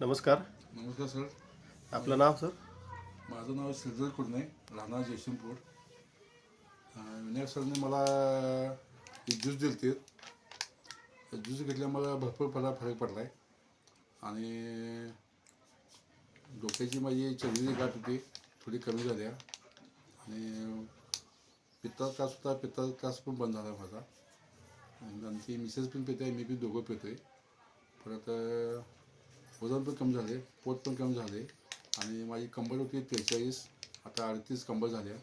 नमस्कार. नमस्कार सर. आपलं नाव सर? माझं नाव श्रीधर कुडणे, राहणार जयसिंगपूर. विनायक सरने मला एक ज्यूस दिले ते ज्यूस घेतल्यामुळे भरपूर फरक पडला आहे. आणि डोक्याची माझी चरबीची गाठ होती थोडी कमी झाल्या. आणि पित्ताचा त्रास होता, पित्ताचा त्रास पण बंद झाला माझा. आणि ती मिसेस पण पिते, मी बी दोघं पितोय. परत वजन पण कमी झाले, पोट पण कमी झाले. आणि माझी कंबर होती 43, आता 38 कंबर झाल्या.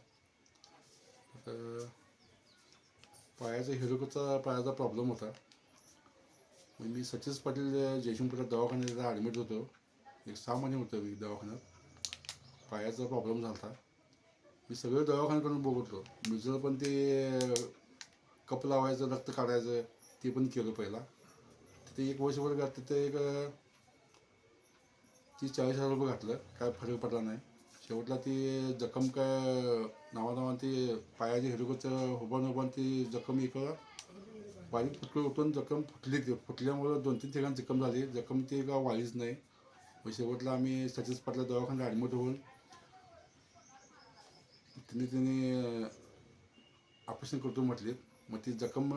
पायाचा प्रॉब्लेम होता. मी सचिन पाटील जयसिंगपूरच्या दवाखान्यात ॲडमिट होतो. एक 6 महिने होतो मी दवाखान्यात. पायाचा प्रॉब्लेम झाला होता. मी सगळे दवाखाने करून बघतो. दुसरं पण ते कप लावायचं, रक्त काढायचं ते पण केलं पहिला. तिथे 1 वर्षभर तिथे एक 30-40 हजार रुपये घातलं, काय फरक पडला नाही. शेवटला ती जखम काय नावानावान ती पायाची हिरकचं हुबान ती जखम एक बारीक फुटकं उठून जखम फुटली. ती फुटल्यामुळं 2-3 ठिकाणी जखम झाली. जखम ती का वाढलीच नाही. मग शेवटला आम्ही सचिन पाटला दवाखान्यात ॲडमिट होऊन तिने ऑपरेशन करतो म्हटले. मग ती जखम